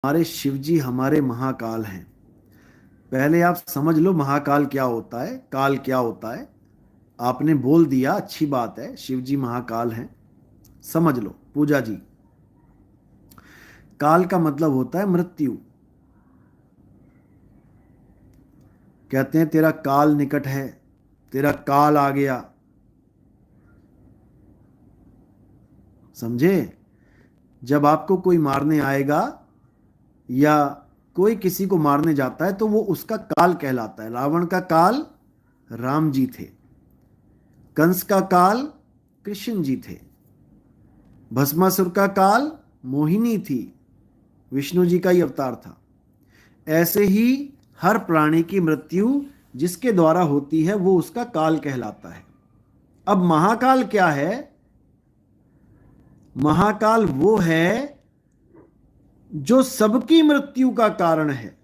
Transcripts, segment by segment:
हमारे शिव जी हमारे महाकाल हैं। पहले आप समझ लो महाकाल क्या होता है, काल क्या होता है। आपने बोल दिया, अच्छी बात है, शिव जी महाकाल हैं, समझ लो पूजा जी। काल का मतलब होता है मृत्यु। कहते हैं तेरा काल निकट है, तेरा काल आ गया, समझे। जब आपको कोई मारने आएगा या कोई किसी को मारने जाता है तो वो उसका काल कहलाता है। रावण का काल राम जी थे, कंस का काल कृष्ण जी थे, भस्मासुर का काल मोहिनी थी, विष्णु जी का ही अवतार था। ऐसे ही हर प्राणी की मृत्यु जिसके द्वारा होती है वो उसका काल कहलाता है। अब महाकाल क्या है? महाकाल वो है जो सबकी मृत्यु का कारण है।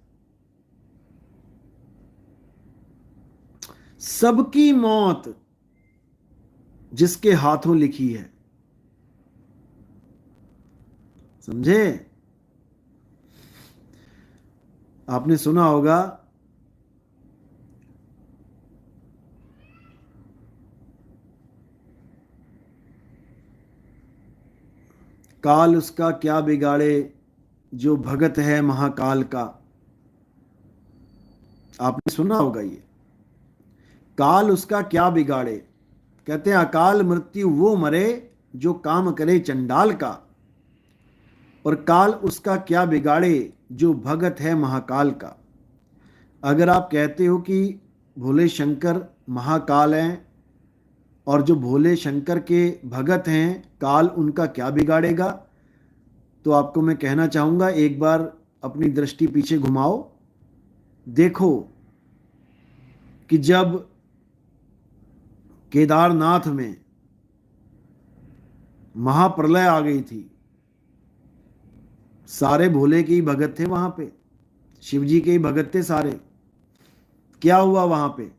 सबकी मौत जिसके हाथों लिखी है, समझे। आपने सुना होगा काल उसका क्या बिगाड़े जो भगत है महाकाल का। आपने सुना होगा ये, काल उसका क्या बिगाड़े। कहते हैं अकाल मृत्यु वो मरे जो काम करे चंडाल का, और काल उसका क्या बिगाड़े जो भगत है महाकाल का। अगर आप कहते हो कि भोले शंकर महाकाल हैं और जो भोले शंकर के भगत हैं काल उनका क्या बिगाड़ेगा, तो आपको मैं कहना चाहूँगा एक बार अपनी दृष्टि पीछे घुमाओ। देखो कि जब केदारनाथ में महाप्रलय आ गई थी, सारे भोले के ही भगत थे वहां पे, शिव जी के ही भगत थे सारे। क्या हुआ वहां पे?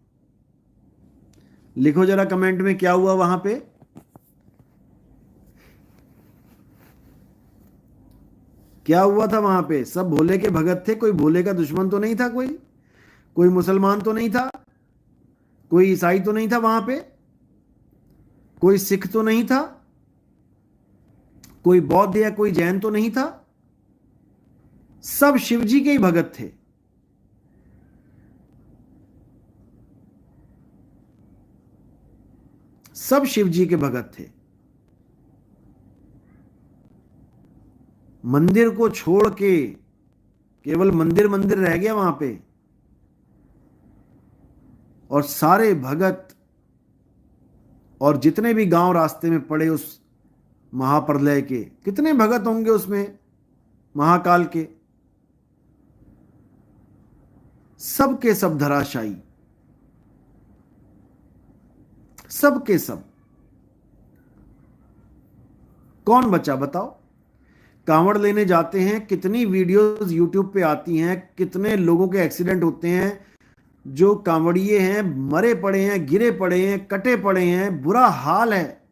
लिखो जरा कमेंट में क्या हुआ वहां पे। क्या हुआ था वहां पे? सब भोले के भगत थे, कोई भोले का दुश्मन तो नहीं था, कोई कोई मुसलमान तो नहीं था, कोई ईसाई तो नहीं था वहां पे, कोई सिख तो नहीं था, कोई बौद्ध या कोई जैन तो नहीं था, सब शिव जी के ही भगत थे। सब शिव जी के भगत थे। मंदिर को छोड़ के केवल मंदिर मंदिर रह गया वहां पे, और सारे भगत और जितने भी गांव रास्ते में पड़े उस महाप्रलय के, कितने भगत होंगे उसमें महाकाल के, सब के सब धराशायी, सब के सब। कौन बचा बताओ? कांवड़ लेने जाते हैं, कितनी वीडियोस यूट्यूब पे आती हैं, कितने लोगों के एक्सीडेंट होते हैं, जो कांवड़िए हैं मरे पड़े हैं, गिरे पड़े हैं, कटे पड़े हैं, बुरा हाल है।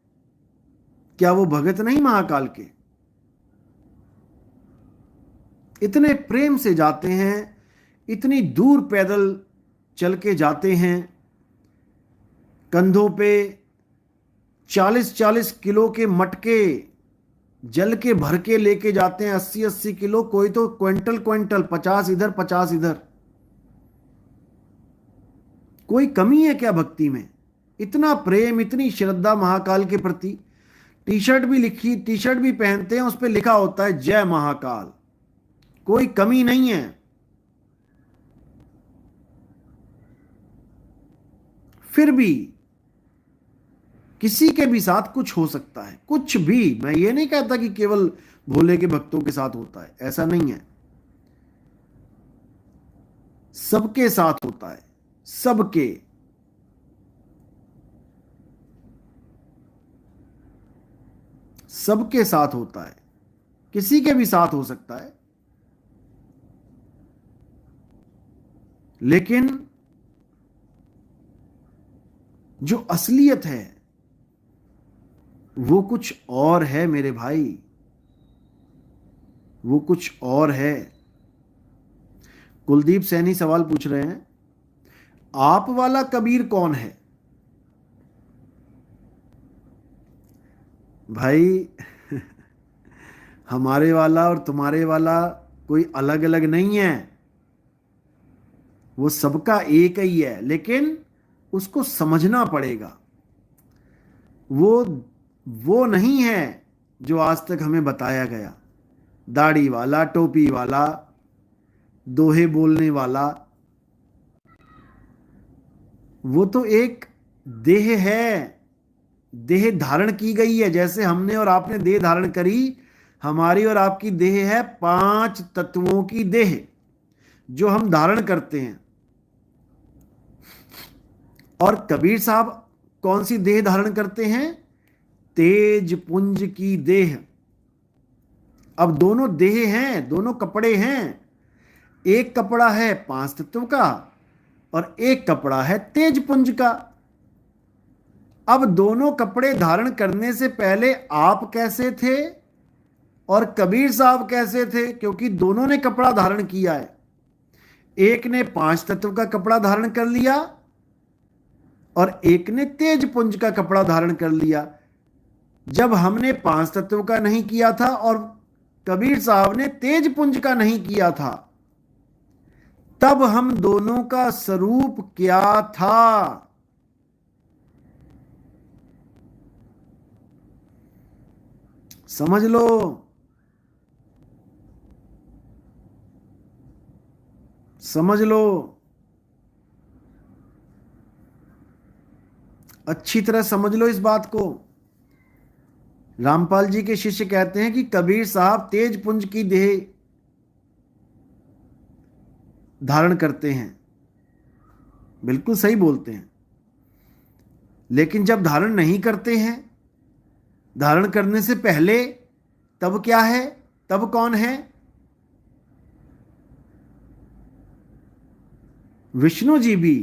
क्या वो भगत नहीं महाकाल के? इतने प्रेम से जाते हैं, इतनी दूर पैदल चल के जाते हैं, कंधों पे 40-40 किलो के मटके जल के भर के लेके जाते हैं, 80-80 किलो, कोई तो क्विंटल क्विंटल, 50 इधर 50 इधर। कोई कमी है क्या भक्ति में? इतना प्रेम, इतनी श्रद्धा महाकाल के प्रति। टी शर्ट भी लिखी, टी शर्ट भी पहनते हैं, उस पर लिखा होता है जय महाकाल। कोई कमी नहीं है। फिर भी किसी के भी साथ कुछ हो सकता है, कुछ भी। मैं ये नहीं कहता कि केवल भोले के भक्तों के साथ होता है, ऐसा नहीं है। सबके साथ होता है, सबके। सबके साथ होता है, किसी के भी साथ हो सकता है। लेकिन जो असलियत है वो कुछ और है मेरे भाई, वो कुछ और है। कुलदीप सैनी सवाल पूछ रहे हैं, आप वाला कबीर कौन है? भाई हमारे वाला और तुम्हारे वाला कोई अलग अलग नहीं है, वो सबका एक ही है, लेकिन उसको समझना पड़ेगा। वो वो नहीं है जो आज तक हमें बताया गया, दाढ़ी वाला, टोपी वाला, दोहे बोलने वाला। वो तो एक देह है, देह धारण की गई है। जैसे हमने और आपने देह धारण करी, हमारी और आपकी देह है 5 तत्वों की देह जो हम धारण करते हैं। और कबीर साहब कौन सी देह धारण करते हैं? तेज पुंज की देह। अब दोनों देह हैं, दोनों कपड़े हैं। एक कपड़ा है 5 तत्व का और एक कपड़ा है तेज पुंज का। अब दोनों कपड़े धारण करने से पहले आप कैसे थे और कबीर साहब कैसे थे? क्योंकि दोनों ने कपड़ा धारण किया है। एक ने 5 तत्व का कपड़ा धारण कर लिया और एक ने तेज पुंज का कपड़ा धारण कर लिया। जब हमने 5 तत्व का नहीं किया था और कबीर साहब ने तेज पुंज का नहीं किया था, तब हम दोनों का स्वरूप क्या था? समझ लो। समझ लो, अच्छी तरह समझ लो इस बात को। रामपाल जी के शिष्य कहते हैं कि कबीर साहब तेज पुंज की देह धारण करते हैं। बिल्कुल सही बोलते हैं। लेकिन जब धारण नहीं करते हैं, धारण करने से पहले, तब क्या है? तब कौन है? विष्णु जी भी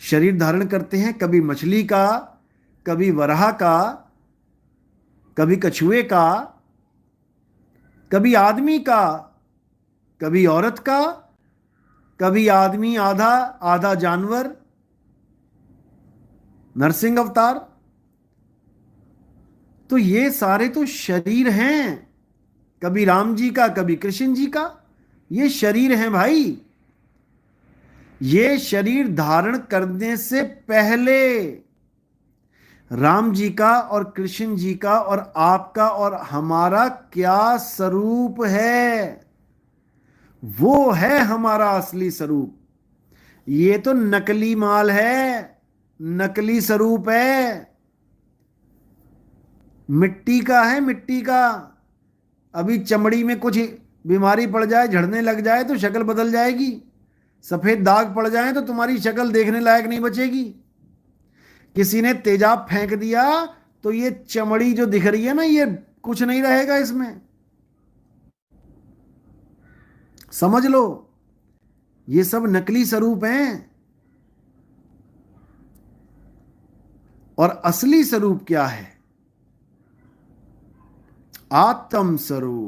शरीर धारण करते हैं, कभी मछली का, कभी वराह का, कभी कछुए का, कभी आदमी का, कभी औरत का, कभी आदमी आधा आधा जानवर, नरसिंह अवतार। तो ये सारे तो शरीर हैं, कभी राम जी का, कभी कृष्ण जी का। ये शरीर हैं भाई। ये शरीर धारण करने से पहले राम जी का और कृष्ण जी का और आपका और हमारा क्या स्वरूप है? वो है हमारा असली स्वरूप। ये तो नकली माल है, नकली स्वरूप है, मिट्टी का है, मिट्टी का। अभी चमड़ी में कुछ बीमारी पड़ जाए, झड़ने लग जाए तो शक्ल बदल जाएगी। सफेद दाग पड़ जाए तो तुम्हारी शक्ल देखने लायक नहीं बचेगी। किसी ने तेजाब फेंक दिया तो ये चमड़ी जो दिख रही है ना, ये कुछ नहीं रहेगा इसमें। समझ लो, ये सब नकली स्वरूप हैं। और असली स्वरूप क्या है? आत्म स्वरूप।